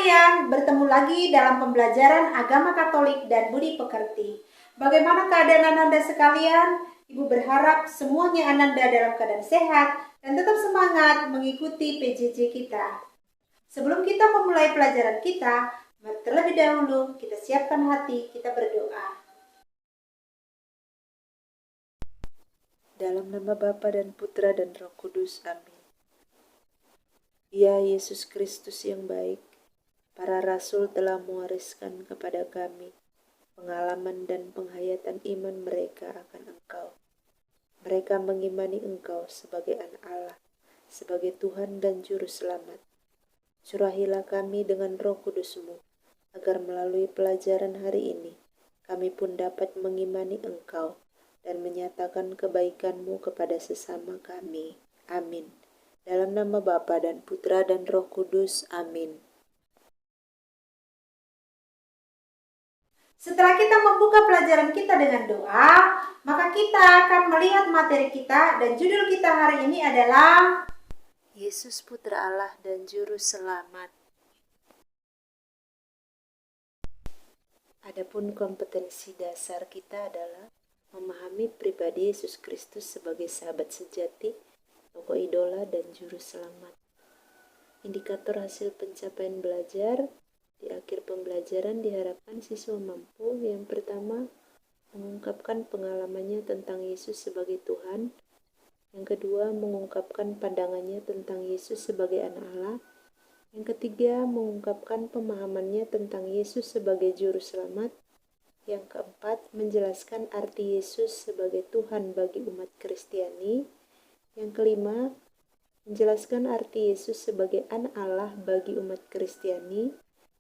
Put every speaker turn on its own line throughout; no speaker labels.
sekalian, bertemu lagi dalam pembelajaran agama Katolik dan budi pekerti. Bagaimana keadaan Anda sekalian? Ibu berharap semuanya Anda dalam keadaan sehat dan tetap semangat mengikuti PJJ kita. Sebelum kita memulai pelajaran kita, terlebih dahulu kita siapkan hati, kita berdoa.
Dalam nama Bapa dan Putra dan Roh Kudus. Amin. Ya Yesus Kristus yang baik, para rasul telah mewariskan kepada kami pengalaman dan penghayatan iman mereka akan Engkau. Mereka mengimani Engkau sebagai Anak Allah, sebagai Tuhan dan Juru Selamat. Curahilah kami dengan Roh Kudus-Mu, agar melalui pelajaran hari ini, kami pun dapat mengimani Engkau dan menyatakan kebaikan-Mu kepada sesama kami. Amin. Dalam nama Bapa dan Putra dan Roh Kudus. Amin.
Setelah kita membuka pelajaran kita dengan doa, maka kita akan melihat materi kita dan judul kita hari ini adalah
Yesus Putra Allah dan Juru Selamat. Adapun kompetensi dasar kita adalah memahami pribadi Yesus Kristus sebagai sahabat sejati, tokoh idola dan Juru Selamat. Indikator hasil pencapaian belajar. Di akhir pembelajaran diharapkan siswa mampu yang pertama mengungkapkan pengalamannya tentang Yesus sebagai Tuhan, yang kedua mengungkapkan pandangannya tentang Yesus sebagai Anak Allah, yang ketiga mengungkapkan pemahamannya tentang Yesus sebagai Juru Selamat, yang keempat menjelaskan arti Yesus sebagai Tuhan bagi umat Kristiani, yang kelima menjelaskan arti Yesus sebagai Anak Allah bagi umat Kristiani,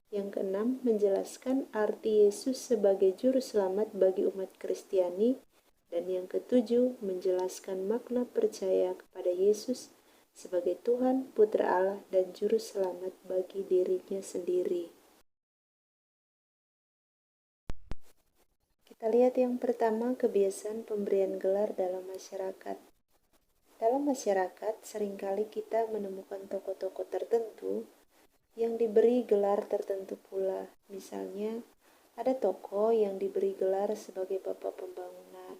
yang keenam, menjelaskan arti Yesus sebagai Juru Selamat bagi umat Kristiani. Dan yang ketujuh, menjelaskan makna percaya kepada Yesus sebagai Tuhan, Putra Allah, dan Juru Selamat bagi dirinya sendiri. Kita lihat yang pertama, kebiasaan pemberian gelar dalam masyarakat. Dalam masyarakat, seringkali kita menemukan tokoh-tokoh tertentu yang diberi gelar tertentu pula. Misalnya, ada tokoh yang diberi gelar sebagai Bapak Pembangunan.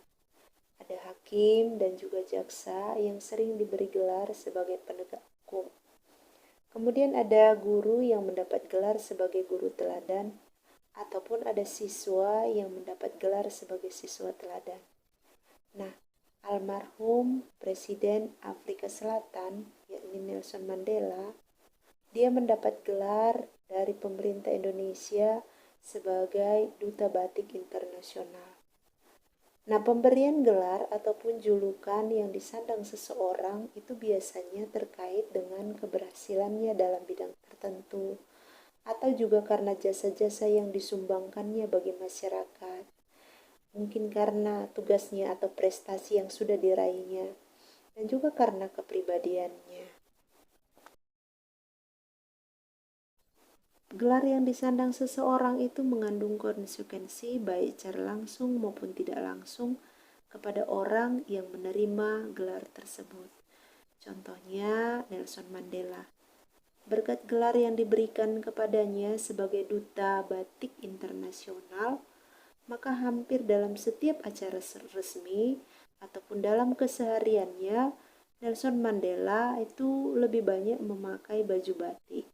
Ada hakim dan juga jaksa yang sering diberi gelar sebagai penegak hukum. Kemudian ada guru yang mendapat gelar sebagai guru teladan, ataupun ada siswa yang mendapat gelar sebagai siswa teladan. Nah, almarhum Presiden Afrika Selatan, yakni Nelson Mandela, dia mendapat gelar dari pemerintah Indonesia sebagai Duta Batik Internasional. Nah, pemberian gelar ataupun julukan yang disandang seseorang itu biasanya terkait dengan keberhasilannya dalam bidang tertentu, atau juga karena jasa-jasa yang disumbangkannya bagi masyarakat. Mungkin karena tugasnya atau prestasi yang sudah diraihnya, dan juga karena kepribadiannya. Gelar yang disandang seseorang itu mengandung konsekuensi baik secara langsung maupun tidak langsung kepada orang yang menerima gelar tersebut. Contohnya Nelson Mandela. Berkat gelar yang diberikan kepadanya sebagai Duta Batik Internasional, maka hampir dalam setiap acara resmi ataupun dalam kesehariannya, Nelson Mandela itu lebih banyak memakai baju batik.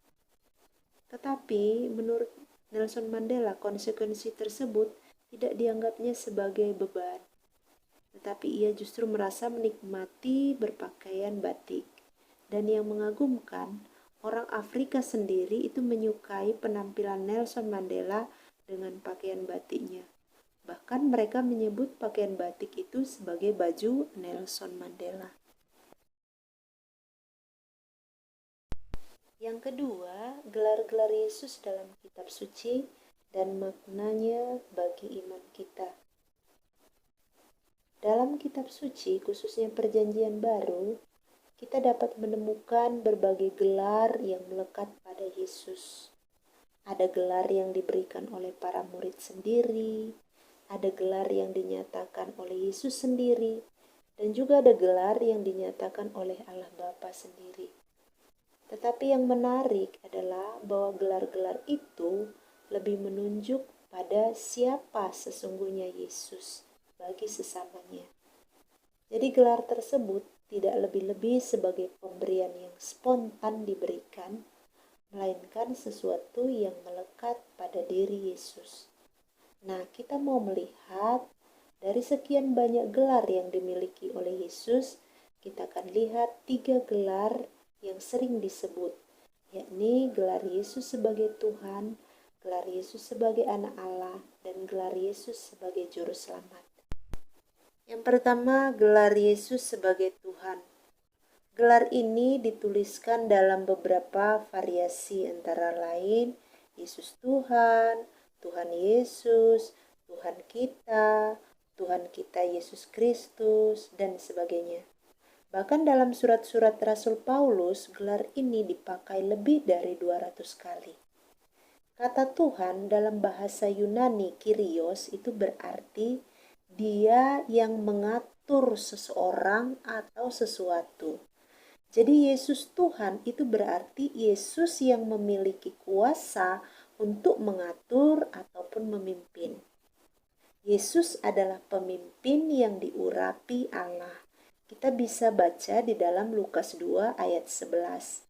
Tetapi menurut Nelson Mandela, konsekuensi tersebut tidak dianggapnya sebagai beban, tetapi ia justru merasa menikmati berpakaian batik. Dan yang mengagumkan, orang Afrika sendiri itu menyukai penampilan Nelson Mandela dengan pakaian batiknya. Bahkan mereka menyebut pakaian batik itu sebagai baju Nelson Mandela. Yang kedua, gelar-gelar Yesus dalam kitab suci dan maknanya bagi iman kita. Dalam kitab suci, khususnya Perjanjian Baru, kita dapat menemukan berbagai gelar yang melekat pada Yesus. Ada gelar yang diberikan oleh para murid sendiri, ada gelar yang dinyatakan oleh Yesus sendiri, dan juga ada gelar yang dinyatakan oleh Allah Bapa sendiri. Tetapi yang menarik adalah bahwa gelar-gelar itu lebih menunjuk pada siapa sesungguhnya Yesus bagi sesamanya. Jadi gelar tersebut tidak lebih-lebih sebagai pemberian yang spontan diberikan, melainkan sesuatu yang melekat pada diri Yesus. Nah, kita mau melihat dari sekian banyak gelar yang dimiliki oleh Yesus, kita akan lihat 3 gelar yang sering disebut, yakni gelar Yesus sebagai Tuhan, gelar Yesus sebagai anak Allah, dan gelar Yesus sebagai juru selamat. Yang pertama, gelar Yesus sebagai Tuhan. Gelar ini dituliskan dalam beberapa variasi, antara lain Yesus Tuhan, Tuhan Yesus, Tuhan kita Yesus Kristus, dan sebagainya. Bahkan dalam surat-surat Rasul Paulus, gelar ini dipakai lebih dari 200 kali. Kata Tuhan dalam bahasa Yunani Kyrios itu berarti Dia yang mengatur seseorang atau sesuatu. Jadi Yesus Tuhan itu berarti Yesus yang memiliki kuasa untuk mengatur ataupun memimpin. Yesus adalah pemimpin yang diurapi Allah. Kita bisa baca di dalam Lukas 2 ayat 11.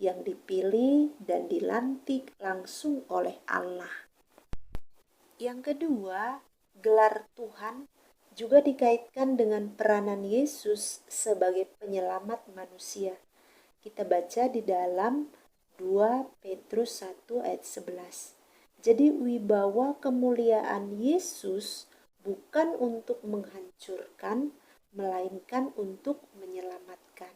Yang dipilih dan dilantik langsung oleh Allah. Yang kedua, gelar Tuhan juga dikaitkan dengan peranan Yesus sebagai penyelamat manusia. Kita baca di dalam 2 Petrus 1 ayat 11. Jadi wibawa kemuliaan Yesus bukan untuk menghancurkan, melainkan untuk menyelamatkan.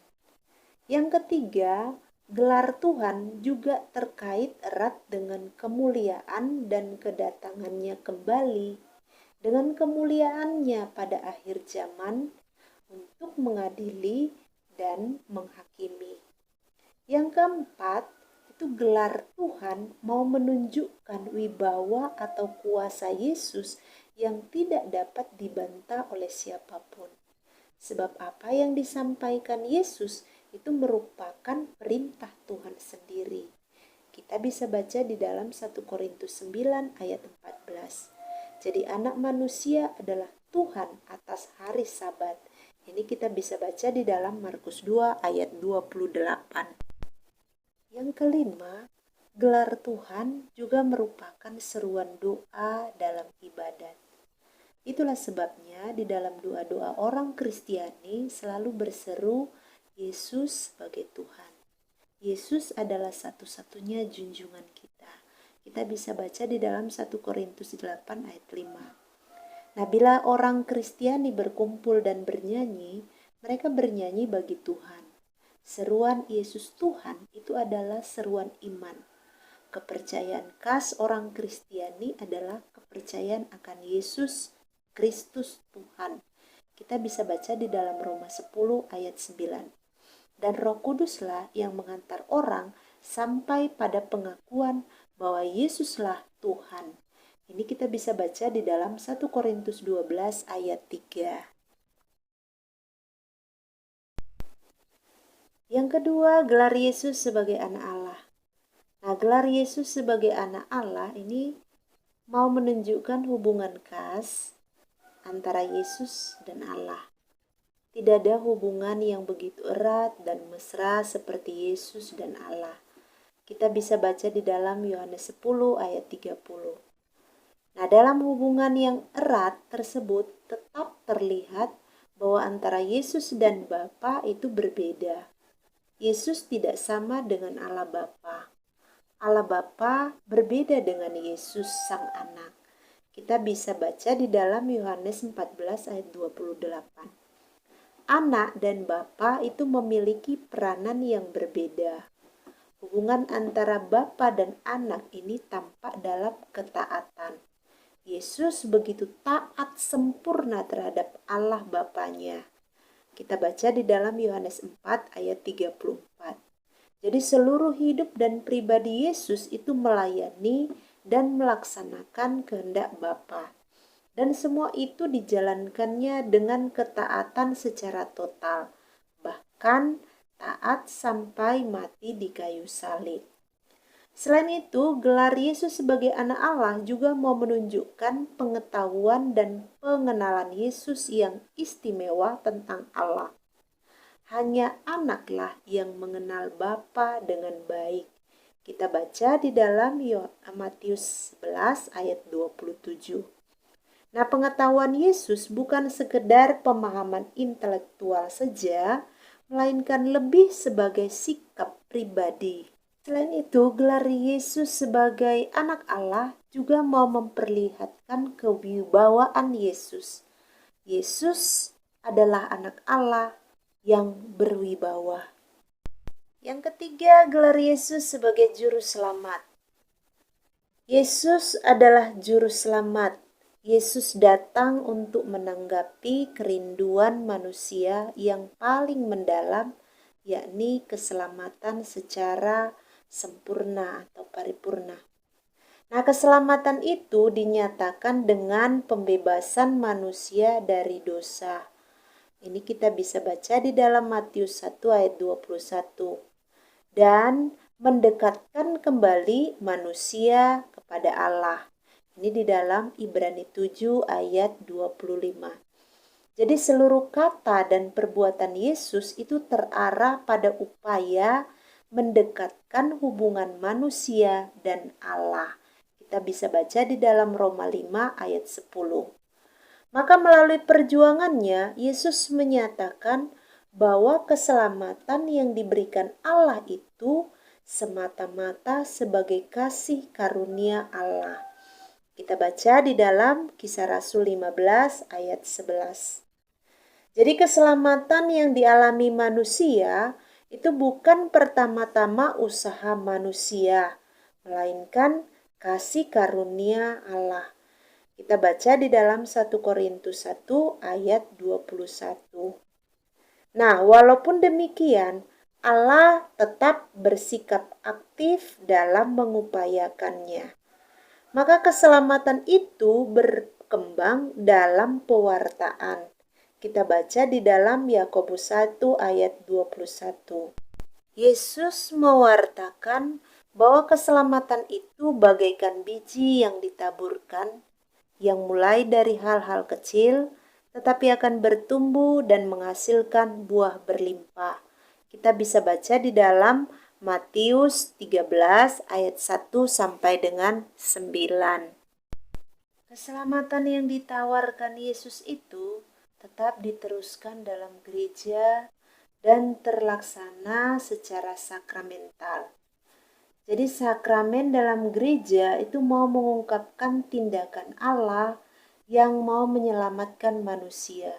Yang ketiga, gelar Tuhan juga terkait erat dengan kemuliaan dan kedatangannya kembali, dengan kemuliaannya pada akhir zaman untuk mengadili dan menghakimi. Yang keempat, itu gelar Tuhan mau menunjukkan wibawa atau kuasa Yesus yang tidak dapat dibantah oleh siapapun. Sebab apa yang disampaikan Yesus itu merupakan perintah Tuhan sendiri. Kita bisa baca di dalam 1 Korintus 9 ayat 14. Jadi anak manusia adalah Tuhan atas hari Sabat. Ini kita bisa baca di dalam Markus 2 ayat 28. Yang kelima, gelar Tuhan juga merupakan seruan doa dalam ibadat. Itulah sebabnya di dalam doa-doa orang Kristiani selalu berseru Yesus sebagai Tuhan. Yesus adalah satu-satunya junjungan kita. Kita bisa baca di dalam 1 Korintus 8 ayat 5. Nah, bila orang Kristiani berkumpul dan bernyanyi, mereka bernyanyi bagi Tuhan. Seruan Yesus Tuhan itu adalah seruan iman. Kepercayaan khas orang Kristiani adalah kepercayaan akan Yesus Kristus Tuhan. Kita bisa baca di dalam Roma 10 ayat 9. Dan Roh Kuduslah yang mengantar orang sampai pada pengakuan bahwa Yesuslah Tuhan. Ini kita bisa baca di dalam 1 Korintus 12 ayat 3. Yang kedua, gelar Yesus sebagai anak Allah. Nah, gelar Yesus sebagai anak Allah ini mau menunjukkan hubungan khas antara Yesus dan Allah. Tidak ada hubungan yang begitu erat dan mesra seperti Yesus dan Allah. Kita bisa baca di dalam Yohanes 10 ayat 30. Nah, dalam hubungan yang erat tersebut tetap terlihat bahwa antara Yesus dan Bapa itu berbeda. Yesus tidak sama dengan Allah Bapa. Allah Bapa berbeda dengan Yesus Sang Anak. Kita bisa baca di dalam Yohanes 14 ayat 28. Anak dan Bapa itu memiliki peranan yang berbeda. Hubungan antara Bapa dan anak ini tampak dalam ketaatan. Yesus begitu taat sempurna terhadap Allah Bapanya. Kita baca di dalam Yohanes 4 ayat 34. Jadi seluruh hidup dan pribadi Yesus itu melayani dan melaksanakan kehendak Bapa. Dan semua itu dijalankannya dengan ketaatan secara total. Bahkan taat sampai mati di kayu salib. Selain itu, gelar Yesus sebagai anak Allah juga mau menunjukkan pengetahuan dan pengenalan Yesus yang istimewa tentang Allah. Hanya anaklah yang mengenal Bapa dengan baik. Kita baca di dalam Matius 11 ayat 27. Nah, pengetahuan Yesus bukan sekedar pemahaman intelektual saja, melainkan lebih sebagai sikap pribadi. Selain itu, gelar Yesus sebagai anak Allah juga mau memperlihatkan kewibawaan Yesus. Yesus adalah anak Allah yang berwibawa. Yang ketiga, gelar Yesus sebagai juru selamat. Yesus adalah juru selamat. Yesus datang untuk menanggapi kerinduan manusia yang paling mendalam, yakni keselamatan secara sempurna atau paripurna. Nah, keselamatan itu dinyatakan dengan pembebasan manusia dari dosa. Ini kita bisa baca di dalam Matius 1 ayat 21. Dan mendekatkan kembali manusia kepada Allah. Ini di dalam Ibrani 7 ayat 25. Jadi seluruh kata dan perbuatan Yesus itu terarah pada upaya mendekatkan hubungan manusia dan Allah. Kita bisa baca di dalam Roma 5 ayat 10. Maka melalui perjuangannya, Yesus menyatakan bahwa keselamatan yang diberikan Allah itu semata-mata sebagai kasih karunia Allah. Kita baca di dalam Kisah Rasul 15 ayat 11. Jadi keselamatan yang dialami manusia itu bukan pertama-tama usaha manusia, melainkan kasih karunia Allah. Kita baca di dalam 1 Korintus 1 ayat 21. Nah, walaupun demikian, Allah tetap bersikap aktif dalam mengupayakannya. Maka keselamatan itu berkembang dalam pewartaan. Kita baca di dalam Yakobus 1 ayat 21. Yesus mewartakan bahwa keselamatan itu bagaikan biji yang ditaburkan, yang mulai dari hal-hal kecil, tetapi akan bertumbuh dan menghasilkan buah berlimpah. Kita bisa baca di dalam Matius 13 ayat 1 sampai dengan 9. Keselamatan yang ditawarkan Yesus itu tetap diteruskan dalam gereja dan terlaksana secara sakramental. Jadi sakramen dalam gereja itu mau mengungkapkan tindakan Allah yang mau menyelamatkan manusia.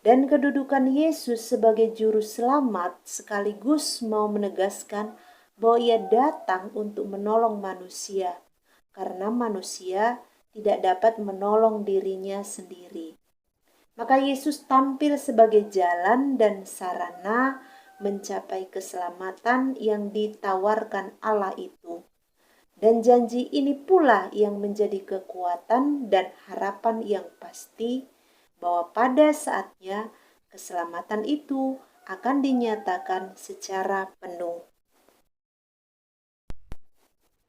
Dan kedudukan Yesus sebagai juru selamat sekaligus mau menegaskan bahwa ia datang untuk menolong manusia, karena manusia tidak dapat menolong dirinya sendiri. Maka Yesus tampil sebagai jalan dan sarana mencapai keselamatan yang ditawarkan Allah itu. Dan janji ini pula yang menjadi kekuatan dan harapan yang pasti bahwa pada saatnya keselamatan itu akan dinyatakan secara penuh.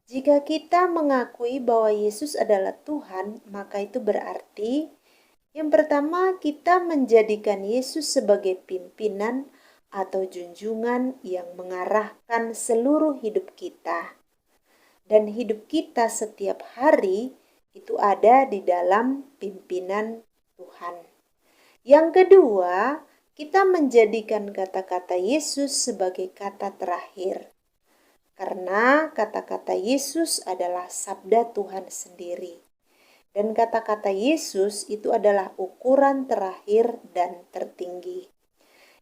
Jika kita mengakui bahwa Yesus adalah Tuhan, maka itu berarti yang pertama kita menjadikan Yesus sebagai pimpinan atau junjungan yang mengarahkan seluruh hidup kita. Dan hidup kita setiap hari itu ada di dalam pimpinan Tuhan. Yang kedua, kita menjadikan kata-kata Yesus sebagai kata terakhir. Karena kata-kata Yesus adalah sabda Tuhan sendiri. Dan kata-kata Yesus itu adalah ukuran terakhir dan tertinggi.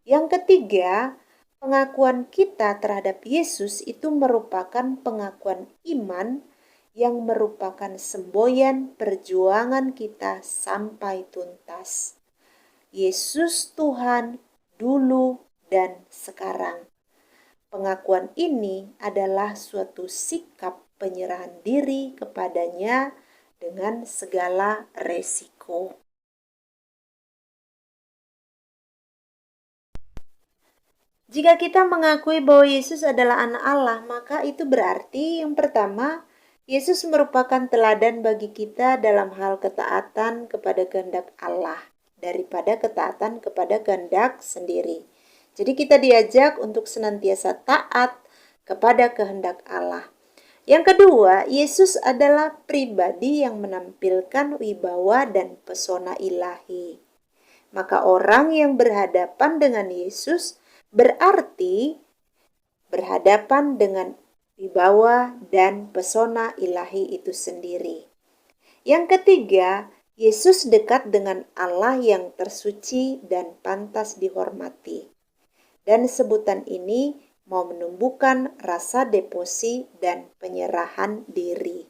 Yang ketiga, pengakuan kita terhadap Yesus itu merupakan pengakuan iman yang merupakan semboyan perjuangan kita sampai tuntas. Yesus Tuhan dulu dan sekarang. Pengakuan ini adalah suatu sikap penyerahan diri kepadanya dengan segala resiko. Jika kita mengakui bahwa Yesus adalah anak Allah, maka itu berarti yang pertama, Yesus merupakan teladan bagi kita dalam hal ketaatan kepada kehendak Allah daripada ketaatan kepada kehendak sendiri. Jadi kita diajak untuk senantiasa taat kepada kehendak Allah. Yang kedua, Yesus adalah pribadi yang menampilkan wibawa dan pesona ilahi. Maka orang yang berhadapan dengan Yesus berarti berhadapan dengan wibawa dan pesona ilahi itu sendiri. Yang ketiga, Yesus dekat dengan Allah yang tersuci dan pantas dihormati. Dan sebutan ini mau menumbuhkan rasa devosi dan penyerahan diri.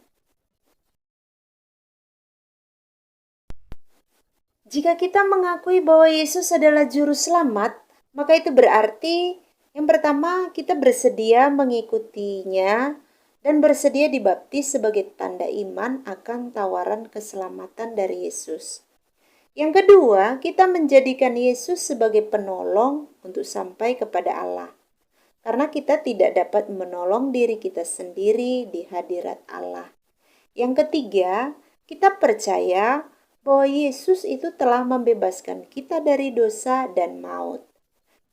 Jika kita mengakui bahwa Yesus adalah juru selamat, maka itu berarti yang pertama kita bersedia mengikutinya dan bersedia dibaptis sebagai tanda iman akan tawaran keselamatan dari Yesus. Yang kedua, kita menjadikan Yesus sebagai penolong untuk sampai kepada Allah. Karena kita tidak dapat menolong diri kita sendiri di hadirat Allah. Yang ketiga, kita percaya bahwa Yesus itu telah membebaskan kita dari dosa dan maut.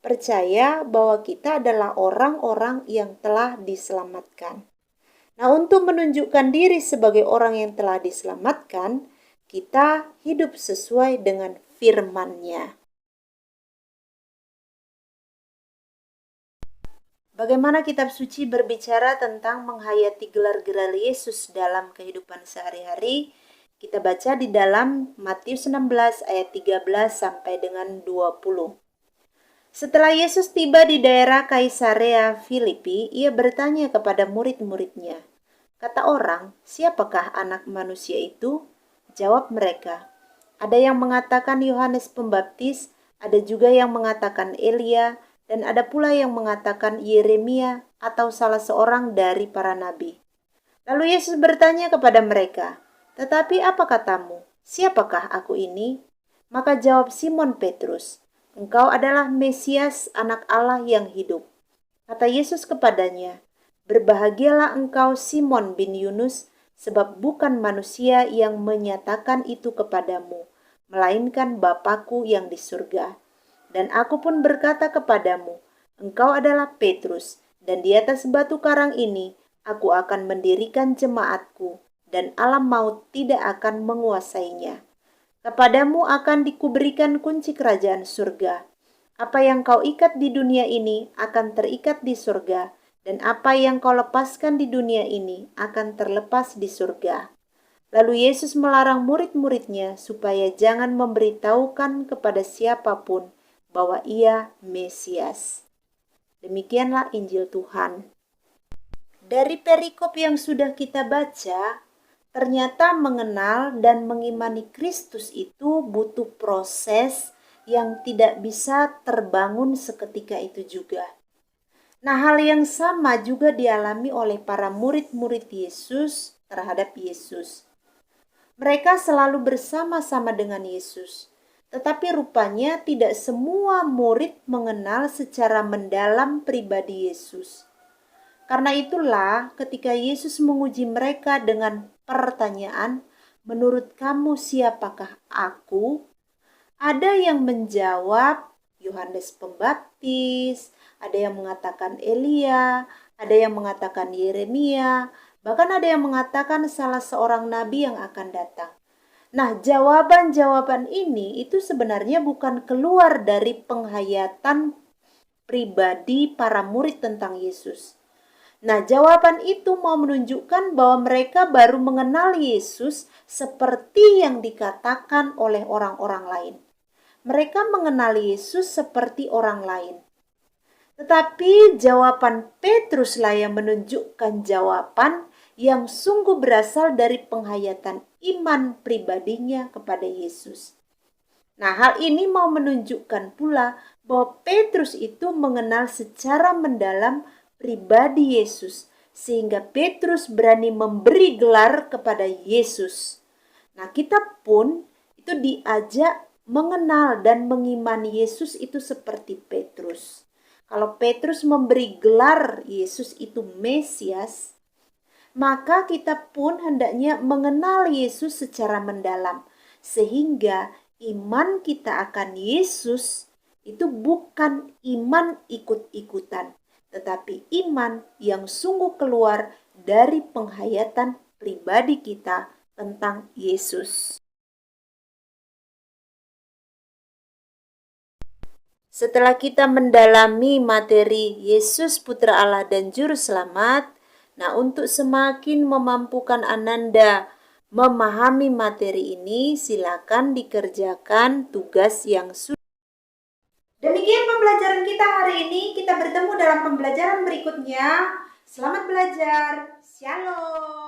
Percaya bahwa kita adalah orang-orang yang telah diselamatkan. Nah, untuk menunjukkan diri sebagai orang yang telah diselamatkan, kita hidup sesuai dengan firman-Nya. Bagaimana kitab suci berbicara tentang menghayati gelar-gelar Yesus dalam kehidupan sehari-hari? Kita baca di dalam Matius 16 ayat 13 sampai dengan 20. Setelah Yesus tiba di daerah Kaisarea Filipi, ia bertanya kepada murid-muridnya, "Kata orang, siapakah anak manusia itu?" Jawab mereka, "Ada yang mengatakan Yohanes Pembaptis, ada juga yang mengatakan Elia, dan ada pula yang mengatakan Yeremia atau salah seorang dari para nabi." Lalu Yesus bertanya kepada mereka, "Tetapi apa katamu? Siapakah aku ini?" Maka jawab Simon Petrus, "Engkau adalah Mesias, anak Allah yang hidup." Kata Yesus kepadanya, "Berbahagialah engkau Simon bin Yunus, sebab bukan manusia yang menyatakan itu kepadamu, melainkan Bapa-Ku yang di surga. Dan aku pun berkata kepadamu, engkau adalah Petrus, dan di atas batu karang ini aku akan mendirikan jemaatku, dan alam maut tidak akan menguasainya. Kepadamu akan dikuberikan kunci kerajaan surga. Apa yang kau ikat di dunia ini akan terikat di surga, dan apa yang kau lepaskan di dunia ini akan terlepas di surga." Lalu Yesus melarang murid-muridnya supaya jangan memberitahukan kepada siapapun bahwa ia Mesias. Demikianlah Injil Tuhan. Dari perikop yang sudah kita baca, ternyata mengenal dan mengimani Kristus itu butuh proses yang tidak bisa terbangun seketika itu juga. Nah, hal yang sama juga dialami oleh para murid-murid Yesus terhadap Yesus. Mereka selalu bersama-sama dengan Yesus, tetapi rupanya tidak semua murid mengenal secara mendalam pribadi Yesus. Karena itulah ketika Yesus menguji mereka dengan pertanyaan, "Menurut kamu siapakah aku?" Ada yang menjawab Yohanes Pembaptis, ada yang mengatakan Elia, ada yang mengatakan Yeremia, bahkan ada yang mengatakan salah seorang nabi yang akan datang. Nah, jawaban-jawaban ini itu sebenarnya bukan keluar dari penghayatan pribadi para murid tentang Yesus. Nah, jawaban itu mau menunjukkan bahwa mereka baru mengenal Yesus seperti yang dikatakan oleh orang-orang lain. Mereka mengenal Yesus seperti orang lain. Tetapi jawaban Petruslah yang menunjukkan jawaban yang sungguh berasal dari penghayatan iman pribadinya kepada Yesus. Nah, hal ini mau menunjukkan pula bahwa Petrus itu mengenal secara mendalam pribadi Yesus, sehingga Petrus berani memberi gelar kepada Yesus. Nah, kita pun itu diajak mengenal dan mengimani Yesus itu seperti Petrus. Kalau Petrus memberi gelar Yesus itu Mesias, maka kita pun hendaknya mengenal Yesus secara mendalam, sehingga iman kita akan Yesus itu bukan iman ikut-ikutan, tetapi iman yang sungguh keluar dari penghayatan pribadi kita tentang Yesus. Setelah kita mendalami materi Yesus Putra Allah dan Juru Selamat, nah untuk semakin memampukan Ananda memahami materi ini, silakan dikerjakan tugas yang sudah.
Demikian pembelajaran kita hari ini. Kita bertemu dalam pembelajaran berikutnya. Selamat belajar. Shalom.